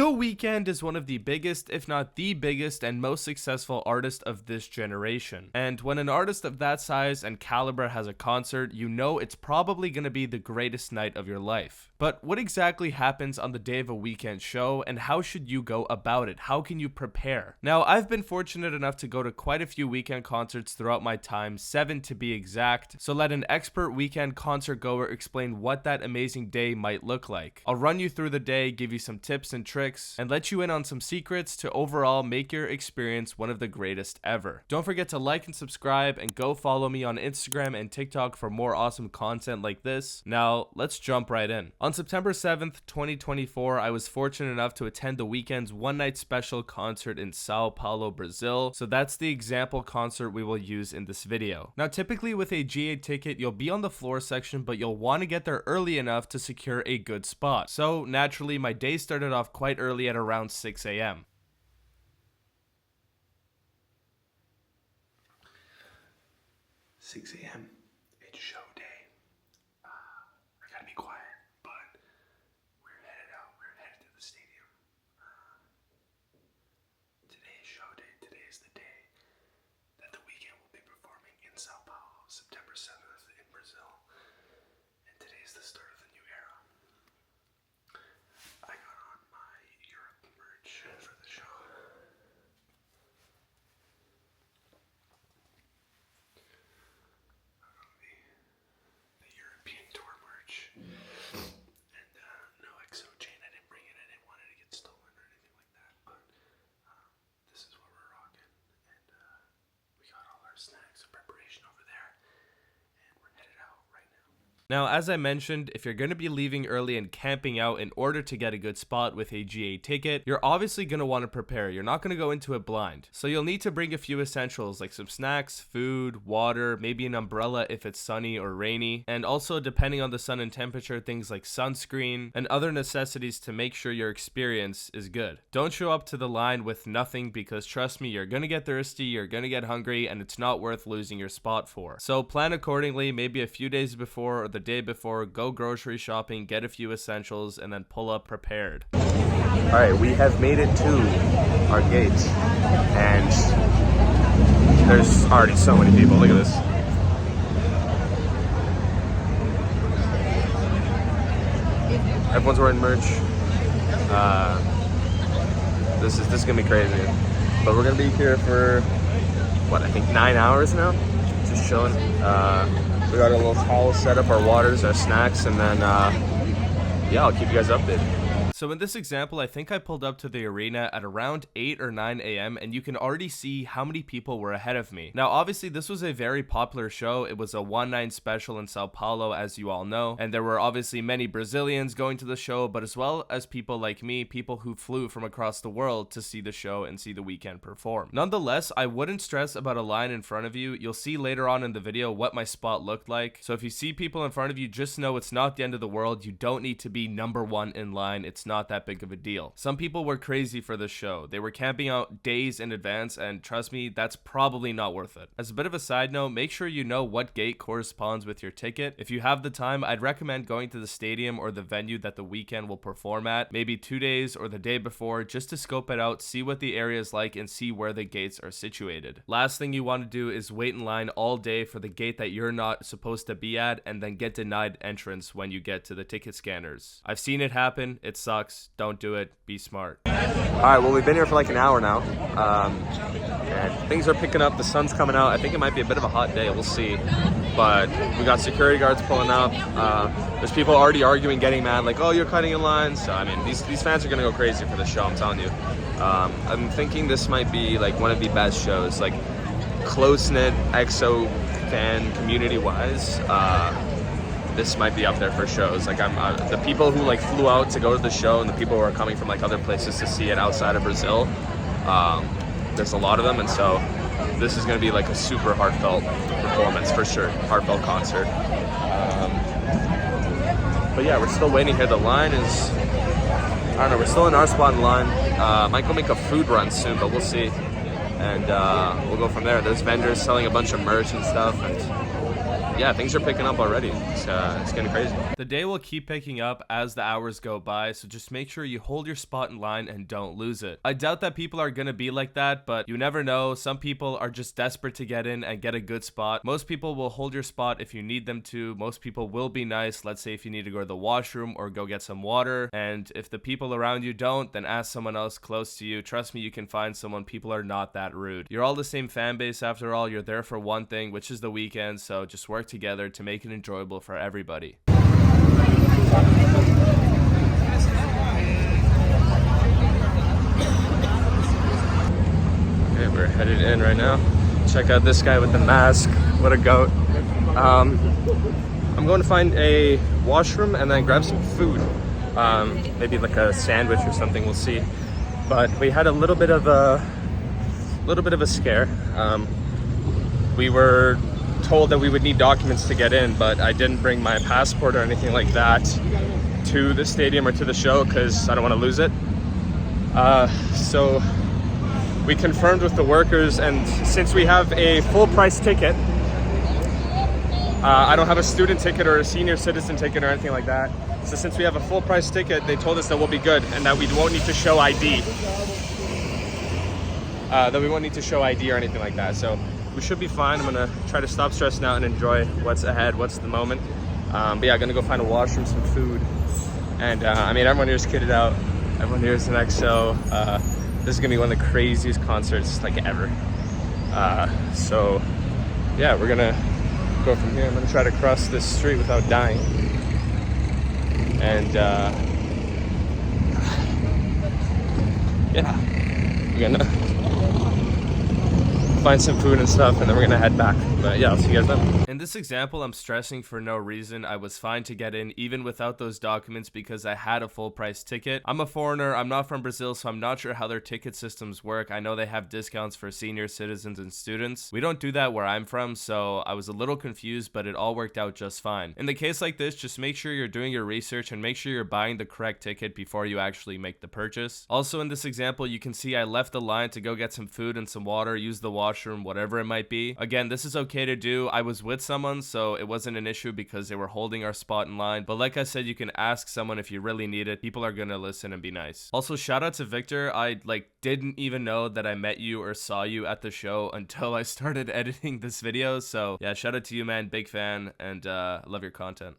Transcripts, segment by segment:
So Weeknd is one of the biggest, if not the biggest, and most successful artist of this generation. And when an artist of that size and caliber has a concert, you know it's probably going to be the greatest night of your life. But what exactly happens on the day of a Weeknd show, and how should you go about it? How can you prepare? Now, I've been fortunate enough to go to quite a few Weeknd concerts throughout my time, 7 to be exact, so let an expert Weeknd concert goer explain what that amazing day might look like. I'll run you through the day, give you some tips and tricks, and let you in on some secrets to overall make your experience one of the greatest ever. Don't forget to like and subscribe, and go follow me on Instagram and TikTok for more awesome content like this. Now, let's jump right in. On September 7th, 2024, I was fortunate enough to attend the Weeknd's one-night special concert in Sao Paulo, Brazil, so that's the example concert we will use in this video. Now, typically with a GA ticket, you'll be on the floor section, but you'll want to get there early enough to secure a good spot. So, naturally, my day started off quite early at around 6 a.m. 6 a.m. It's show day. I gotta be quiet, but we're headed out. We're headed to the stadium. Today is show day. Today is the day that the Weeknd will be performing in Sao Paulo, September 7th in Brazil. And today is the start of the new era. I got on my Europe merch for the show. The European tour merch. And no XO chain. I didn't bring it. I didn't want it to get stolen or anything like that. But this is what we're rocking. And we got all our snacks and preparation over there. And we're headed out right now. Now, as I mentioned, if you're going to be leaving early and camping out in order to get a good spot with a GA ticket, you're obviously going to want to prepare. You're not going to go into it blind. So you'll need to bring a few essentials like some snacks, food, water, maybe an umbrella if it's sunny or rainy, and also depending on the sun and temperature, things like sunscreen and other necessities to make sure your experience is good. Don't show up to the line with nothing, because trust me, you're going to get thirsty, you're going to get hungry, and it's not worth losing your spot for. So plan accordingly, maybe a few days before or the day before, go grocery shopping, get a few essentials, and then pull up prepared. Alright, we have made it to our gate, and there's already so many people. Look at this. Everyone's wearing merch. This is gonna be crazy. But we're gonna be here for what, I think 9 hours now? Just chilling. We got a little towel set up, our waters, our snacks, and then yeah, I'll keep you guys updated. So in this example, I think I pulled up to the arena at around 8 or 9 a.m. and you can already see how many people were ahead of me. Now, obviously, this was a very popular show. It was a one-night special in Sao Paulo, as you all know, and there were obviously many Brazilians going to the show, but as well as people like me, people who flew from across the world to see the show and see the Weeknd perform. Nonetheless, I wouldn't stress about a line in front of you. You'll see later on in the video what my spot looked like. So if you see people in front of you, just know it's not the end of the world. You don't need to be number one in line. It's not that big of a deal. Some people were crazy for this show. They were camping out days in advance, and trust me, that's probably not worth it. As a bit of a side note, make sure you know what gate corresponds with your ticket. If you have the time, I'd recommend going to the stadium or the venue that the Weeknd will perform at, maybe 2 days or the day before, just to scope it out, see what the area is like, and see where the gates are situated. Last thing you want to do is wait in line all day for the gate that you're not supposed to be at, and then get denied entrance when you get to the ticket scanners. I've seen it happen. It sucks. Don't do it. Be smart. Alright, well, we've been here for like an hour now, and things are picking up. The sun's coming out. I think it might be a bit of a hot day. We'll see. But we got security guards pulling up. There's people already arguing, getting mad, like, oh, you're cutting in line. So, I mean, these fans are going to go crazy for this show, I'm telling you. I'm thinking this might be like one of the best shows, like close-knit EXO fan community-wise. This might be up there for shows. Like, the people who like flew out to go to the show, and the people who are coming from like other places to see it outside of Brazil. There's a lot of them, and so this is going to be like a super heartfelt performance for sure. Heartfelt concert. But yeah, we're still waiting here. The line is, I don't know, we're still in our spot in line. Might go make a food run soon, but we'll see. And we'll go from there. There's vendors selling a bunch of merch and stuff, and yeah, things are picking up already. It's getting crazy. The day will keep picking up as the hours go by, so just make sure you hold your spot in line and don't lose it. I doubt that people are gonna be like that, but you never know. Some people are just desperate to get in and get a good spot. Most people will hold your spot if you need them to. Most people will be nice. Let's say if you need to go to the washroom or go get some water, and if the people around you don't, then ask someone else close to you. Trust me, you can find someone. People are not that rude. You're all the same fan base after all. You're there for one thing, which is the weekend, so just work together to make it enjoyable for everybody. Okay, we're headed in right now. Check out this guy with the mask. What a goat. I'm going to find a washroom and then grab some food. Maybe like a sandwich or something, we'll see. But we had a little bit of a scare. We were told that we would need documents to get in, but I didn't bring my passport or anything like that to the stadium or to the show because I don't want to lose it. So we confirmed with the workers, and since we have a full price ticket, I don't have a student ticket or a senior citizen ticket or anything like that. So since we have a full price ticket, they told us that we'll be good and that we won't need to show ID. That we won't need to show ID or anything like that. So we should be fine. I'm gonna try to stop stressing out and enjoy what's ahead, what's the moment. But yeah, gonna go find a washroom, some food. And I mean, everyone here is kitted out. Everyone here is an XO. This is gonna be one of the craziest concerts like ever. So yeah, we're gonna go from here. I'm gonna try to cross this street without dying. And yeah, we're gonna find some food and stuff, and then we're gonna head back. But yeah, I'll see you guys then. In this example, I'm stressing for no reason. I was fine to get in even without those documents because I had a full price ticket. I'm a foreigner, I'm not from Brazil, so I'm not sure how their ticket systems work. I know they have discounts for senior citizens and students. We don't do that where I'm from, so I was a little confused, but it all worked out just fine. In the case like this, just make sure you're doing your research and make sure you're buying the correct ticket before you actually make the purchase. Also in this example, you can see I left the line to go get some food and some water, use the washroom, whatever it might be. Again, this is okay to do. I was with someone, so it wasn't an issue because they were holding our spot in line. But like I said, you can ask someone if you really need it. People are gonna listen and be nice. Also, shout out to Victor. I didn't even know that I met you or saw you at the show until I started editing this video. So yeah, shout out to you, man. Big fan, and love your content.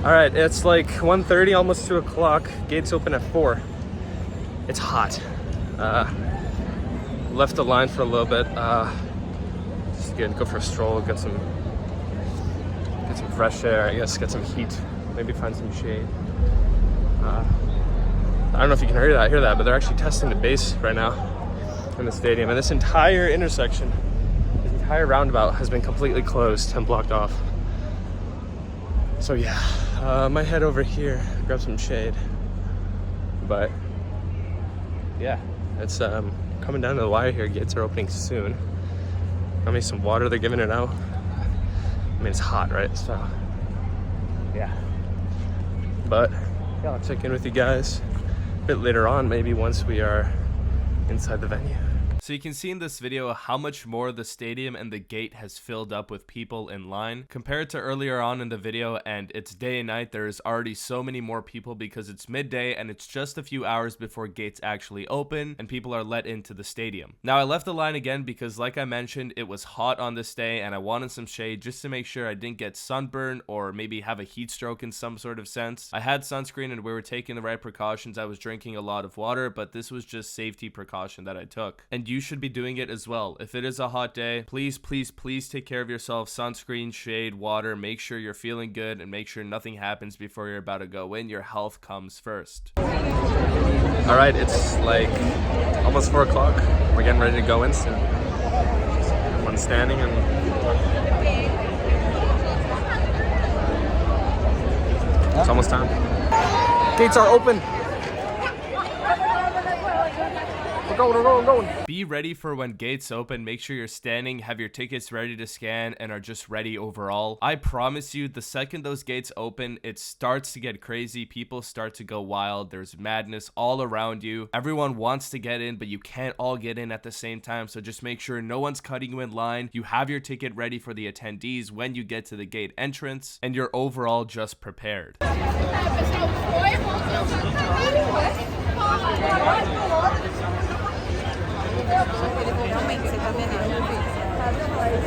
All right, it's like 1:30, almost 2 o'clock. Gates open at 4. It's hot. Left the line for a little bit. Just gonna go for a stroll, get some fresh air. I guess get some heat. Maybe find some shade. I don't know if you can hear that, but they're actually testing the bass right now in the stadium. And this entire intersection, this entire roundabout has been completely closed and blocked off. So yeah, I might head over here, grab some shade. But yeah, it's coming down to the wire here. Gates are opening soon. Got me some water, they're giving it out. I mean, it's hot, right? So yeah. But yeah, I'll check in with you guys a bit later on, maybe once we are inside the venue. So you can see in this video how much more the stadium and the gate has filled up with people in line. Compared to earlier on in the video and it's day and night, there's already so many more people because it's midday and it's just a few hours before gates actually open and people are let into the stadium. Now I left the line again because like I mentioned, it was hot on this day and I wanted some shade just to make sure I didn't get sunburn or maybe have a heat stroke in some sort of sense. I had sunscreen and we were taking the right precautions. I was drinking a lot of water, but this was just safety precaution that I took. And you should be doing it as well. If it is a hot day, please take care of yourself. Sunscreen, shade, water, make sure you're feeling good and make sure nothing happens before you're about to go in. Your health comes first. All right, it's like almost 4 o'clock. We're getting ready to go in soon. Everyone's standing and it's almost time. Gates are open. We're going, we're going, we're going. Be ready for when gates open. Make sure you're standing, have your tickets ready to scan, and are just ready overall. I promise you, the second those gates open, it starts to get crazy. People start to go wild. There's madness all around you. Everyone wants to get in, but you can't all get in at the same time. So just make sure no one's cutting you in line. You have your ticket ready for the attendees when you get to the gate entrance, and you're overall just prepared.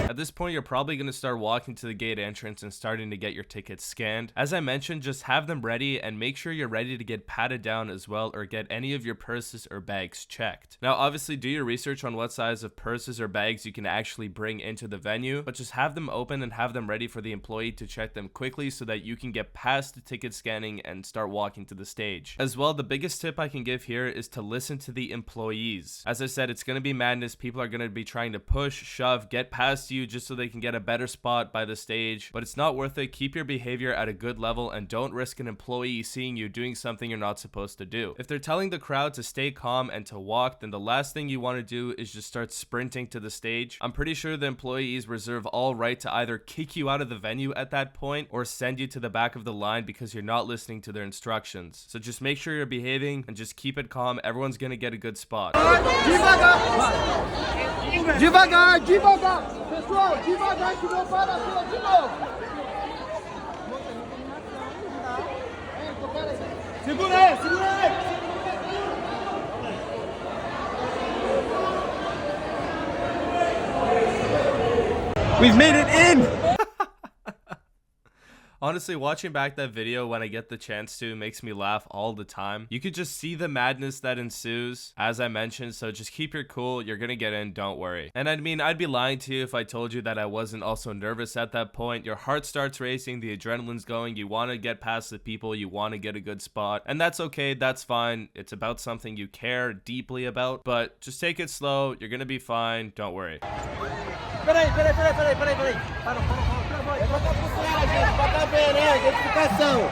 At this point, you're probably going to start walking to the gate entrance and starting to get your tickets scanned. As I mentioned, just have them ready and make sure you're ready to get patted down as well, or get any of your purses or bags checked. Now, obviously, do your research on what size of purses or bags you can actually bring into the venue, but just have them open and have them ready for the employee to check them quickly so that you can get past the ticket scanning and start walking to the stage. As well, the biggest tip I can give here is to listen to the employees. As I said, it's going to be madness. People are going to be trying to push, shove, get past you just so they can get a better spot by the stage, but it's not worth it. Keep your behavior at a good level and don't risk an employee seeing you doing something you're not supposed to do. If they're telling the crowd to stay calm and to walk, then the last thing you want to do is just start sprinting to the stage. I'm pretty sure the employees reserve all right to either kick you out of the venue at that point or send you to the back of the line because you're not listening to their instructions. So just make sure you're behaving and just keep it calm. Everyone's gonna get a good spot. Devagar, devagar. Pessoal, devagar que não para a fila de novo. Segura aí, segura aí. We've made it in. Honestly, watching back that video when I get the chance to makes me laugh all the time. You could just see the madness that ensues, as I mentioned, so just keep your cool. You're gonna get in, don't worry. And I mean, I'd be lying to you if I told you that I wasn't also nervous at that point. Your heart starts racing, the adrenaline's going, you want to get past the people, you want to get a good spot, and that's okay, that's fine. It's about something you care deeply about, but just take it slow. You're gonna be fine, don't worry. Peraí. Para. É pra cá pro cara, gente. Pra cá ver, né? Identificação.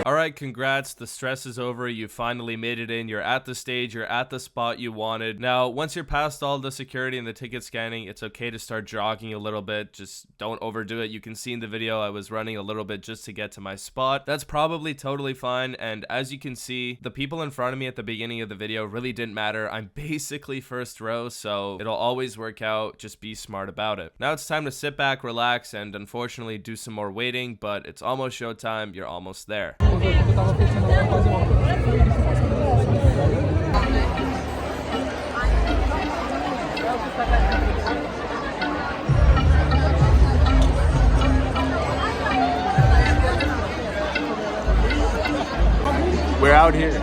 Alright, congrats, the stress is over, you finally made it in, you're at the stage, you're at the spot you wanted. Now, once you're past all the security and the ticket scanning, it's okay to start jogging a little bit, just don't overdo it. You can see in the video I was running a little bit just to get to my spot. That's probably totally fine, and as you can see, the people in front of me at the beginning of the video really didn't matter. I'm basically first row, so it'll always work out, just be smart about it. Now it's time to sit back, relax, and unfortunately do some more waiting, but it's almost showtime, you're almost there. We're out here.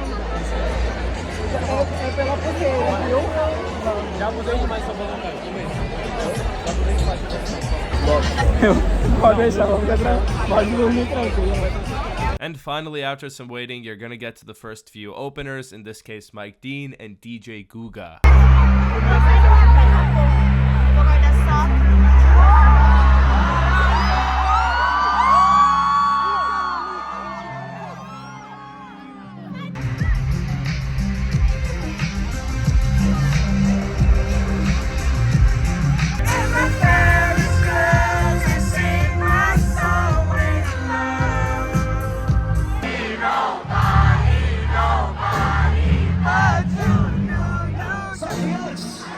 And finally, after some waiting, you're gonna get to the first few openers, in this case Mike Dean and DJ Guga.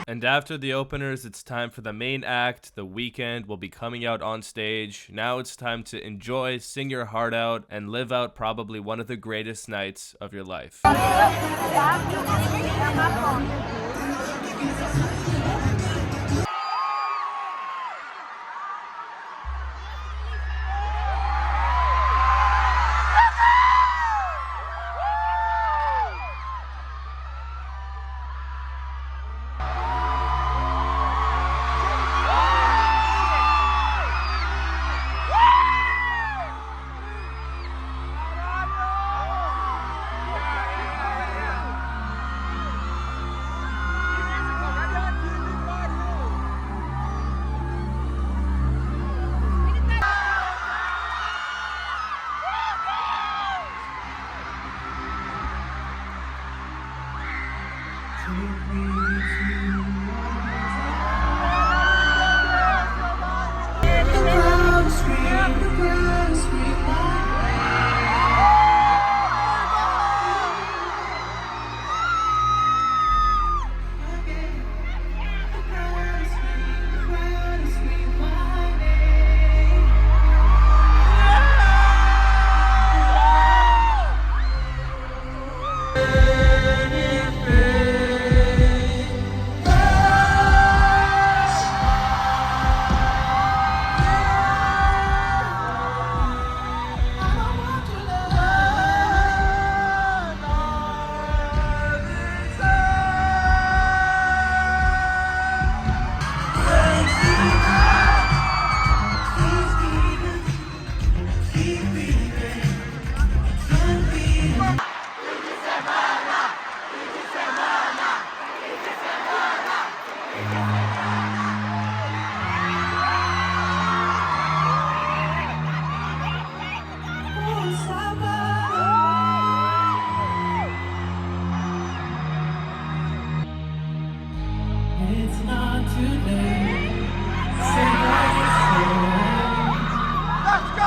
And after the openers, it's time for the main act. The Weeknd will be coming out on stage. Now it's time to enjoy, sing your heart out, and live out probably one of the greatest nights of your life. It's not too late. Say what you say. Let's go!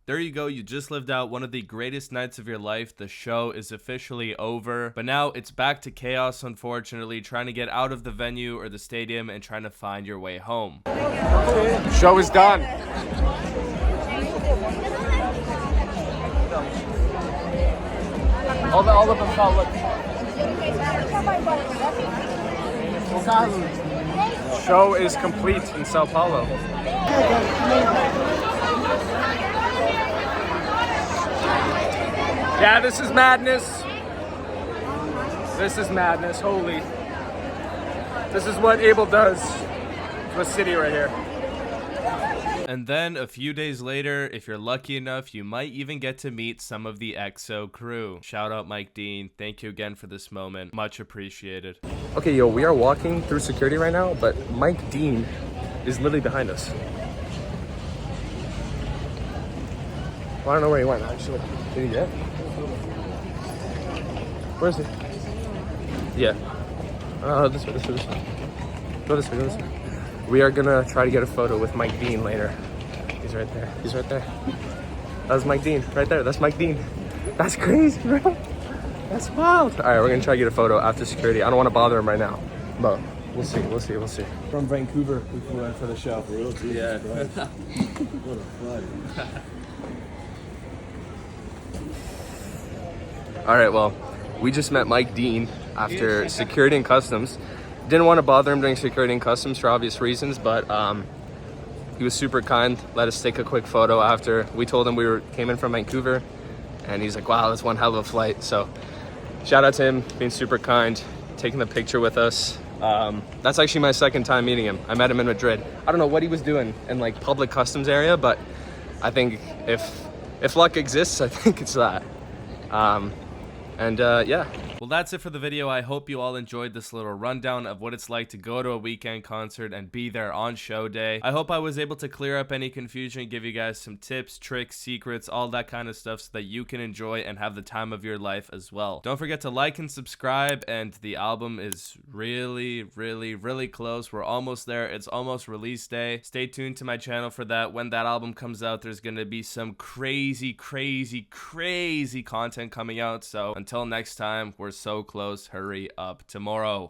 there you go. You just lived out one of the greatest nights of your life. The show is officially over, but now it's back to chaos, unfortunately, trying to get out of the venue or the stadium and trying to find your way home. Show is done. All of them felt like show is complete in Sao Paulo. Yeah, this is madness. This is madness. Holy. This is what Abel does to a city right here. And then a few days later, if you're lucky enough, you might even get to meet some of the EXO crew. Shout out Mike Dean. Thank you again for this moment. Much appreciated. Okay, yo, we are walking through security right now, but Mike Dean is literally behind us. Well, I don't know where he went, actually. Did he get? Where is he? Yeah. This way. Go this way. We are gonna try to get a photo with Mike Dean later. He's right there. That was Mike Dean, right there. That's Mike Dean. That's crazy, bro. That's wild. All right, we're gonna try to get a photo after security. I don't want to bother him right now, but we'll see. From Vancouver, we flew in for the show. Yeah. What a fun. All right, well, we just met Mike Dean after security and customs. Didn't want to bother him during security and customs for obvious reasons, but he was super kind. Let us take a quick photo after. We told him came in from Vancouver, and he's like, wow, that's one hell of a flight. So shout out to him, being super kind, taking the picture with us. That's actually my second time meeting him. I met him in Madrid. I don't know what he was doing in like public customs area, but I think if luck exists, I think it's that. Yeah. Well, that's it for the video. I hope you all enjoyed this little rundown of what it's like to go to a Weeknd concert and be there on show day. I hope I was able to clear up any confusion, give you guys some tips, tricks, secrets, all that kind of stuff so that you can enjoy and have the time of your life as well. Don't forget to like and subscribe, and the album is really close. We're almost there. It's almost release day. Stay tuned to my channel for that. When that album comes out, there's going to be some crazy content coming out. So until next time, we're so close. Hurry up tomorrow.